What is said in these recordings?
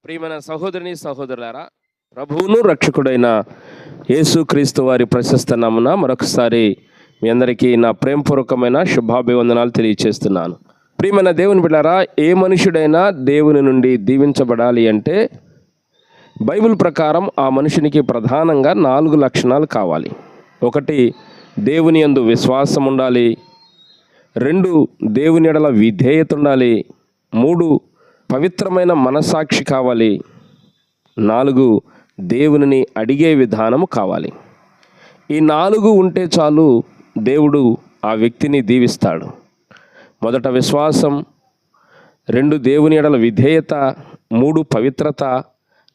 ప్రియమైన సహోదరిని సహోదరులారా, ప్రభువును రక్షకుడైన యేసుక్రీస్తు వారి ప్రశస్త నామమున మరొకసారి మీ అందరికీ నా ప్రేమపూర్వకమైన శుభాభివందనాలు తెలియచేస్తున్నాను. ప్రియమైన దేవుని బిడ్డలారా, ఏ మనుషుడైనా దేవుని నుండి దీవించబడాలి అంటే బైబిల్ ప్రకారం ఆ మనుషునికి ప్రధానంగా 4 లక్షణాలు కావాలి. 1, దేవుని యందు విశ్వాసం ఉండాలి. 2, దేవుని ఎడల విధేయత ఉండాలి. 3, పవిత్రమైన మనసాక్షి కావాలి. 4, దేవునిని అడిగే విధానము కావాలి. ఈ 4 ఉంటే చాలు, దేవుడు ఆ వ్యక్తిని దీవిస్తాడు. 1 విశ్వాసం, 2 దేవుని ఎడల విధేయత, 3 పవిత్రత,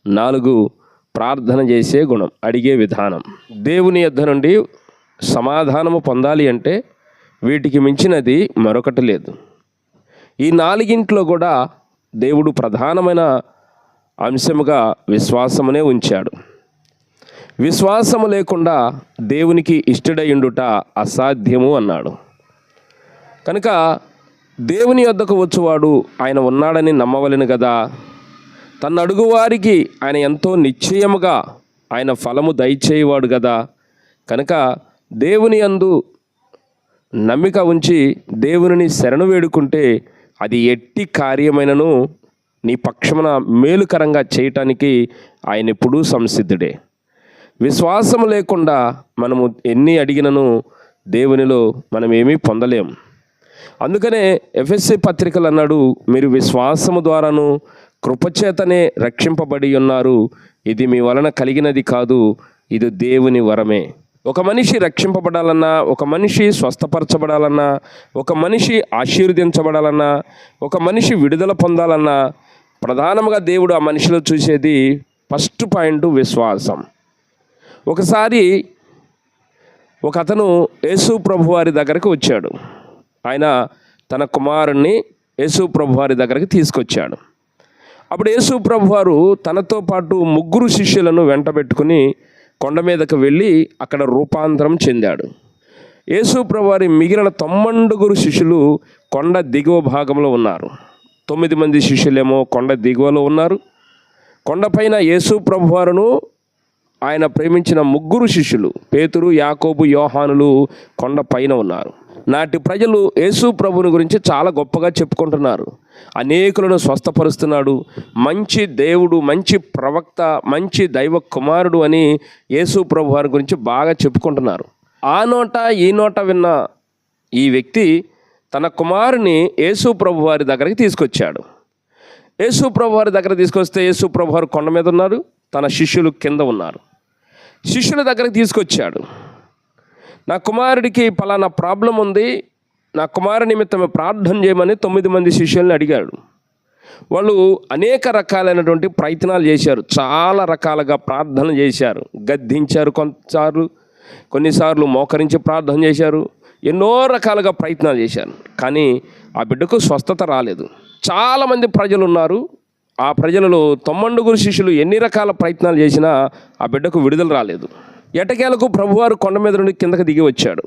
4 ప్రార్థన చేసే గుణం, అడిగే విధానం. దేవుని యొద్ద నుండి సమాధానము పొందాలి అంటే వీటికి మించినది మరొకటి లేదు. ఈ 4 కూడా దేవుడు ప్రధానమైన అంశముగా విశ్వాసమునే ఉంచాడు. విశ్వాసము లేకుండా దేవునికి ఇష్టడయుండుట అసాధ్యము అన్నాడు. కనుక దేవుని యొద్దకు వచ్చువాడు ఆయన ఉన్నాడని నమ్మవలెను కదా. తన అడుగువారికి ఆయన ఎంతో నిశ్చయముగా ఆయన ఫలము దయచేయవాడు కదా. కనుక దేవుని యందు నమ్మిక ఉంచి దేవునిని శరణు వేడుకుంటే అది ఎట్టి కార్యమైనను నీ పక్షమున మేలుకరంగా చేయటానికి ఆయన ఎప్పుడూ సంసిద్ధుడే. విశ్వాసము లేకుండా మనము ఎన్ని అడిగినను దేవునిలో మనం ఏమీ పొందలేం. అందుకనే ఎఫెసీ పత్రికలు అన్నాడు, మీరు విశ్వాసము ద్వారాను కృపచేతనే రక్షింపబడి ఉన్నారు. ఇది మీ వలన కలిగినది కాదు, ఇది దేవుని వరమే. ఒక మనిషి రక్షింపబడాలన్నా, ఒక మనిషి స్వస్థపరచబడాలన్నా, ఒక మనిషి ఆశీర్వదించబడాలన్నా, ఒక మనిషి విడుదల పొందాలన్నా ప్రధానంగా దేవుడు ఆ మనిషిలో చూసేది ఫస్ట్ పాయింట్ విశ్వాసం. ఒకసారి ఒక అతను యేసు ప్రభు వారి దగ్గరకు వచ్చాడు. ఆయన తన కుమారుణ్ణి యేసు ప్రభు వారి దగ్గరికి తీసుకొచ్చాడు. అప్పుడు యేసు ప్రభు వారు తనతో పాటు 3 శిష్యులను వెంటబెట్టుకుని కొండ మీదకు వెళ్ళి అక్కడ రూపాంతరం చెందాడు. యేసు ప్రభు వారి మిగిలిన 90 శిష్యులు కొండ దిగువ భాగంలో ఉన్నారు. 9 మంది శిష్యులేమో కొండ దిగువలో ఉన్నారు. కొండపైన యేసు ప్రభు వారును ఆయన ప్రేమించిన 3 శిష్యులు పేతురు, యాకోబు, యోహానులు కొండ పైన ఉన్నారు. నాటి ప్రజలు యేసు ప్రభుని గురించి చాలా గొప్పగా చెప్పుకుంటున్నారు. అనేకులను స్వస్థపరుస్తున్నాడు, మంచి దేవుడు, మంచి ప్రవక్త, మంచి దైవ కుమారుడు అని యేసు ప్రభు వారి గురించి బాగా చెప్పుకుంటున్నారు. ఆ నోట ఈ నోట విన్న ఈ వ్యక్తి తన కుమారుని యేసు ప్రభు వారి దగ్గరికి తీసుకొచ్చాడు. యేసు ప్రభు వారి దగ్గర తీసుకొస్తే యేసు ప్రభు వారు కొండ మీద ఉన్నారు, తన శిష్యులు కింద ఉన్నారు. శిష్యుల దగ్గరికి తీసుకొచ్చాడు. నా కుమారుడికి పలానా ప్రాబ్లం ఉంది, నా కుమారు నిమిత్తమే ప్రార్థన చేయమని 9 మంది శిష్యుల్ని అడిగాడు. వాళ్ళు అనేక రకాలైనటువంటి ప్రయత్నాలు చేశారు, చాలా రకాలుగా ప్రార్థన చేశారు, గద్దించారు, కొన్నిసార్లు మోకరించి ప్రార్థన చేశారు, ఎన్నో రకాలుగా ప్రయత్నాలు చేశారు. కానీ ఆ బిడ్డకు స్వస్థత రాలేదు. చాలామంది ప్రజలు ఉన్నారు. ఆ ప్రజలలో 90 శిష్యులు ఎన్ని రకాల ప్రయత్నాలు చేసినా ఆ బిడ్డకు విడుదల రాలేదు. ఎటకేలకు ప్రభువారు కొండ మీద నుండి కిందకి దిగి వచ్చాడు.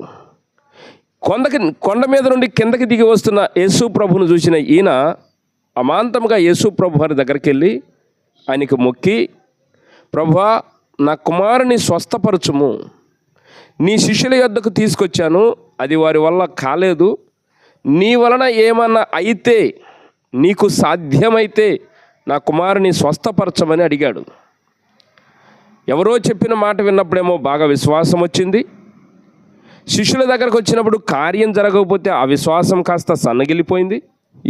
కొండ మీద నుండి కిందకి దిగి వస్తున్న యేసు ప్రభును చూసిన ఈయన అమాంతంగా యేసు ప్రభు వారి దగ్గరికి వెళ్ళి ఆయనకు మొక్కి, ప్రభువా, నా కుమారుని స్వస్థపరచుము, నీ శిష్యుల యొద్దకు తీసుకొచ్చాను, అది వారి వల్ల కాలేదు, నీ వలన ఏమన్నా అయితే, నీకు సాధ్యమైతే నా కుమారుని స్వస్థపరచమని అడిగాడు. ఎవరో చెప్పిన మాట విన్నప్పుడేమో బాగా విశ్వాసం వచ్చింది. శిష్యుల దగ్గరకు వచ్చినప్పుడు కార్యం జరగకపోతే ఆ విశ్వాసం కాస్త సన్నగిలిపోయింది.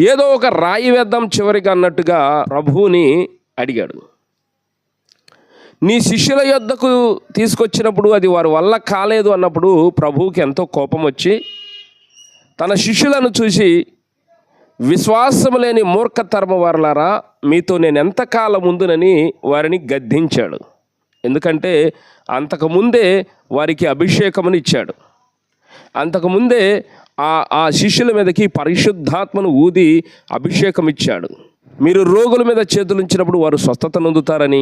ఏదో ఒక రాయి వేద్దాం చివరిగా అన్నట్టుగా ప్రభువుని అడిగాడు. నీ శిష్యుల యొద్దకు తీసుకొచ్చినప్పుడు అది వారి వల్ల కాలేదు అన్నప్పుడు ప్రభువుకి ఎంతో కోపం వచ్చి తన శిష్యులను చూసి, విశ్వాసము లేని మూర్ఖతరము వారలారా, మీతో నేను ఎంతకాలం ముందునని వారిని గద్దించాడు. ఎందుకంటే అంతకుముందే వారికి అభిషేకమును ఇచ్చాడు. అంతకుముందే ఆ శిష్యుల మీదకి పరిశుద్ధాత్మను ఊది అభిషేకం ఇచ్చాడు. మీరు రోగుల మీద చేతులుంచినప్పుడు వారు స్వస్థత నొందుతారని,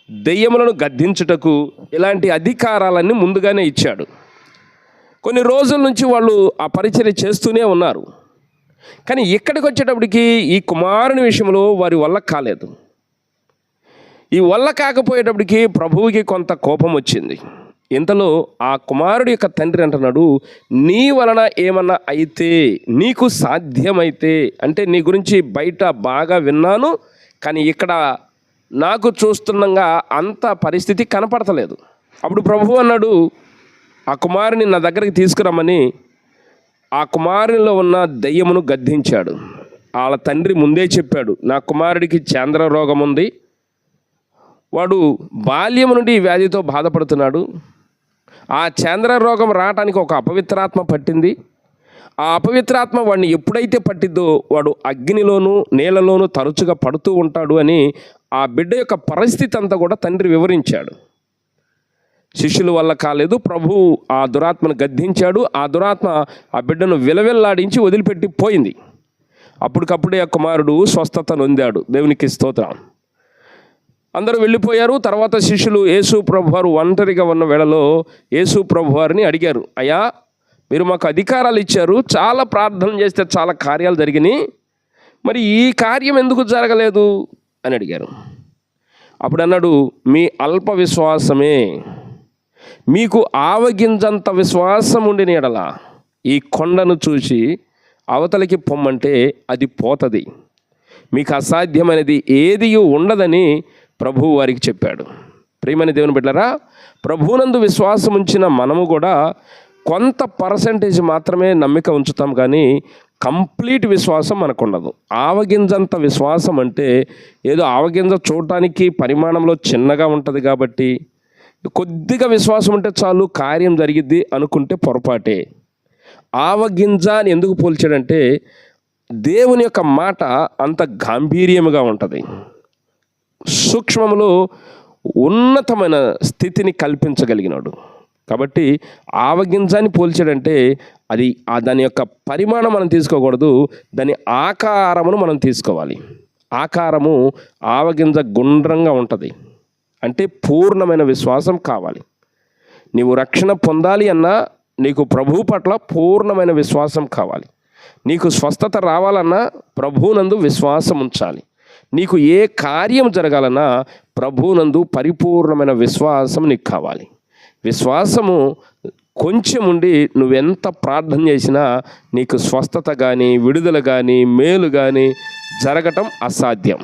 దెయ్యములను గద్దించుటకు ఇలాంటి అధికారాలన్నీ ముందుగానే ఇచ్చాడు. కొన్ని రోజుల నుంచి వాళ్ళు ఆ పరిచర్య చేస్తూనే ఉన్నారు. కానీ ఇక్కడికి వచ్చేటప్పటికి ఈ కుమారుని విషయంలో వారి వల్ల కాలేదు. ఈ వల్ల కాకపోయేటప్పటికి ప్రభువుకి కొంత కోపం వచ్చింది. ఇంతలో ఆ కుమారుడి యొక్క తండ్రి అంటున్నాడు, నీ వలన ఏమన్నా అయితే, నీకు సాధ్యమైతే, అంటే నీ గురించి బయట బాగా విన్నాను, కానీ ఇక్కడ నాకు చూస్తుండగా అంత పరిస్థితి కనపడతలేదు. అప్పుడు ప్రభువు అన్నాడు, ఆ కుమారుని నా దగ్గరికి తీసుకురమ్మని ఆ కుమారునిలో ఉన్న దయ్యమును గద్దించాడు. వాళ్ళ తండ్రి ముందే చెప్పాడు, నా కుమారుడికి చంద్ర రోగం ఉంది, వాడు బాల్యము నుండి ఈ వ్యాధితో బాధపడుతున్నాడు. ఆ చంద్ర రోగం రావడానికి ఒక అపవిత్రాత్మ పట్టింది. ఆ అపవిత్రాత్మ వాడిని ఎప్పుడైతే పట్టిద్దో వాడు అగ్నిలోనూ నీళ్ళలోనూ తరచుగా పడుతూ ఉంటాడు అని ఆ బిడ్డ యొక్క పరిస్థితి అంతా కూడా తండ్రి వివరించాడు. శిష్యుల వల్ల కాలేదు, ప్రభు ఆ దురాత్మను గద్దించాడు. ఆ దురాత్మ ఆ బిడ్డను విలవిల్లాడించి వదిలిపెట్టి పోయింది. అప్పటికప్పుడే ఆ కుమారుడు స్వస్థత నొందాడు. దేవునికి స్తోత్రం. అందరూ వెళ్ళిపోయారు. తర్వాత శిష్యులు యేసు ప్రభువారు ఒంటరిగా ఉన్న వేళలో యేసు ప్రభువారిని అడిగారు, అయ్యా, మీరు మాకు అధికారాలు ఇచ్చారు, చాలా ప్రార్థన చేస్తే చాలా కార్యాలు జరిగినాయి, మరి ఈ కార్యం ఎందుకు జరగలేదు అని అడిగారు. అప్పుడు అన్నాడు, మీ అల్ప విశ్వాసమే. మీకు ఆవగింజంత విశ్వాసం ఉండిన యెడల ఈ కొండను చూసి అవతలికి పొమ్మంటే అది పోతుంది, మీకు అసాధ్యమైనది ఏది ఉండదని ప్రభువు వారికి చెప్పాడు. ప్రియమైన దేవుని బిడ్డలారా, ప్రభువునందు విశ్వాసం ఉంచిన మనము కూడా కొంత పర్సెంటేజ్ మాత్రమే నమ్మిక ఉంచుతాం, కానీ కంప్లీట్ విశ్వాసం మనకు ఉండదు. ఆవగింజంత విశ్వాసం అంటే ఏదో ఆవగింజ చూడటానికి పరిమాణంలో చిన్నగా ఉంటుంది కాబట్టి కొద్దిగా విశ్వాసం ఉంటే చాలు కార్యం జరిగిద్ది అనుకుంటే పొరపాటే. ఆవగింజ అని ఎందుకు పోల్చాడంటే దేవుని యొక్క మాట అంత గాంభీర్యముగా ఉంటుంది, సూక్ష్మములో ఉన్నతమైన స్థితిని కల్పించగలిగినాడు. కాబట్టి ఆవగింజాన్ని పోల్చాడంటే అది దాని యొక్క పరిమాణం మనం తీసుకోకూడదు, దాని ఆకారమును మనం తీసుకోవాలి. ఆకారము ఆవగింజ గుండ్రంగా ఉంటుంది, అంటే పూర్ణమైన విశ్వాసం కావాలి. నీవు రక్షణ పొందాలి అన్నా నీకు ప్రభువు పట్ల పూర్ణమైన విశ్వాసం కావాలి. నీకు స్వస్థత రావాలన్నా ప్రభువునందు విశ్వాసం ఉంచాలి. నీకు ఏ కార్యం జరగాలన్నా ప్రభువునందు పరిపూర్ణమైన విశ్వాసం నీకు కావాలి. విశ్వాసము కొంచెం ఉండి నువ్వెంత ప్రార్థన చేసినా నీకు స్వస్థత కానీ విడుదల కానీ మేలు కానీ జరగటం అసాధ్యం.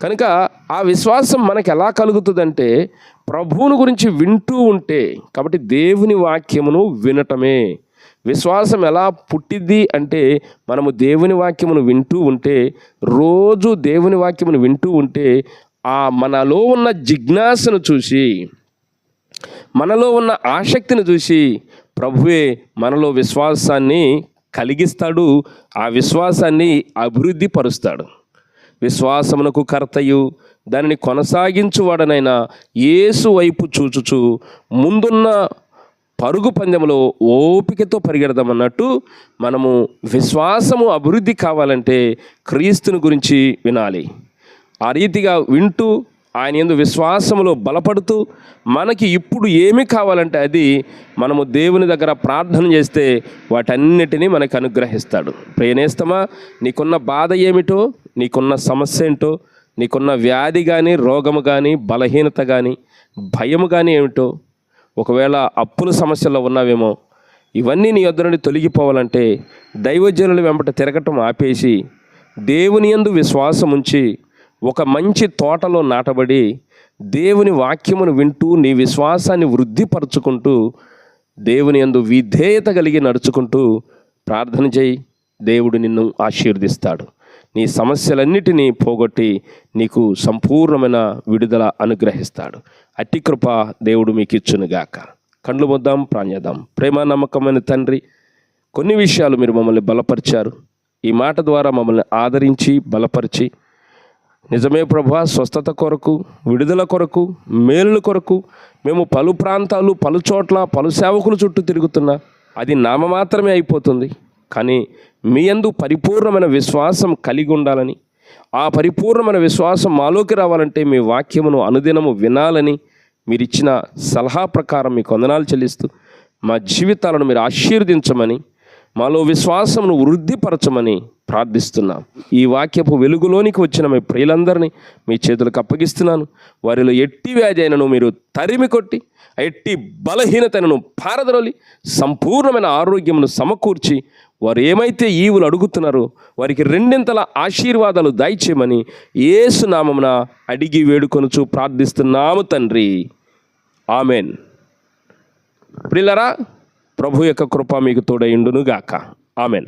కనుక ఆ విశ్వాసం మనకు ఎలా కలుగుతుందంటే ప్రభువుని గురించి వింటూ ఉంటే. కాబట్టి దేవుని వాక్యమును వినటమే విశ్వాసం. ఎలా పుట్టిద్ది అంటే మనము దేవుని వాక్యమును వింటూ ఉంటే, రోజు దేవుని వాక్యమును వింటూ ఉంటే మనలో ఉన్న జిజ్ఞాసను చూసి, మనలో ఉన్న ఆసక్తిని చూసి ప్రభువే మనలో విశ్వాసాన్ని కలిగిస్తాడు, ఆ విశ్వాసాన్ని అభివృద్ధి పరుస్తాడు. విశ్వాసమునకు కర్తయు దానిని కొనసాగించువాడనైనా యేసు వైపు చూచుచు ముందున్న పరుగు పందెంలో ఓపికతో పరిగెడదామన్నట్టు మనము విశ్వాసము అభివృద్ధి కావాలంటే క్రీస్తుని గురించి వినాలి. ఆ రీతిగా వింటూ ఆయన యందు విశ్వాసములో బలపడుతూ మనకి ఇప్పుడు ఏమి కావాలంటే అది మనము దేవుని దగ్గర ప్రార్థన చేస్తే వాటన్నిటినీ మనకు అనుగ్రహిస్తాడు. ప్రియనేస్తమా, నీకున్న బాధ ఏమిటో, నీకున్న సమస్య ఏంటో, నీకున్న వ్యాధి కానీ రోగము కానీ బలహీనత కానీ భయము కానీ ఏమిటో, ఒకవేళ అప్పుల సమస్యల్లో ఉన్నావేమో, ఇవన్నీ నీ యొద్ద నుండి తొలగిపోవాలంటే దైవజనుల వెంబట తిరగటం ఆపేసి దేవుని యందు విశ్వాసం ఉంచి ఒక మంచి తోటలో నాటబడి దేవుని వాక్యమును వింటూ నీ విశ్వాసాన్ని వృద్ధిపరచుకుంటూ దేవుని యందు విధేయత కలిగి నడుచుకుంటూ ప్రార్థన చేయి. దేవుడు నిన్ను ఆశీర్వదిస్తాడు. నీ సమస్యలన్నిటినీ పోగొట్టి నీకు సంపూర్ణమైన విడుదల అనుగ్రహిస్తాడు. అట్టి కృప దేవుడు మీకు ఇచ్చునుగాక. కండ్లు మొద్దాం, ప్రాణ్యదాం. ప్రేమ నమ్మకమైన తండ్రి, కొన్ని విషయాలు మీరు మమ్మల్ని బలపరిచారు. ఈ మాట ద్వారా మమ్మల్ని ఆదరించి బలపరిచి, నిజమే ప్రభువా, స్వస్థత కొరకు, విడుదల కొరకు, మేలుల కొరకు మేము పలు ప్రాంతాలు, పలు చోట్ల, పలు సేవకుల చుట్టూ తిరుగుతున్నా అది నామమాత్రమే అయిపోతుంది. కానీ మీ యందు పరిపూర్ణమైన విశ్వాసం కలిగి ఉండాలని, ఆ పరిపూర్ణమైన విశ్వాసం మాలోకి రావాలంటే మీ వాక్యమును అనుదినము వినాలని మీరు ఇచ్చిన సలహా ప్రకారం మీకు వందనాలు చెల్లిస్తూ మా జీవితాలను మీరు ఆశీర్వదించమని, మాలో విశ్వాసమును వృద్ధిపరచమని ప్రార్థిస్తున్నాం. ఈ వాక్యపు వెలుగులోనికి వచ్చిన మీ ప్రియులందరినీ మీ చేతులకు అప్పగిస్తున్నాను. వారిలో ఎట్టి వ్యాధి అయినను మీరు తరిమి కొట్టి, ఎట్టి బలహీనతను పారద్రోలి సంపూర్ణమైన ఆరోగ్యమును సమకూర్చి, వారు ఏమైతే ఈవులు అడుగుతున్నారో వారికి రెండింతల ఆశీర్వాదాలు దయచేయమని యేసు నామమున అడిగి వేడుకొనుచు ప్రార్థిస్తున్నాము తండ్రి. ఆమెన్. ప్రియులారా, ప్రభు యొక్క కృప మీకు తోడైండును గాక. ఆమెన్.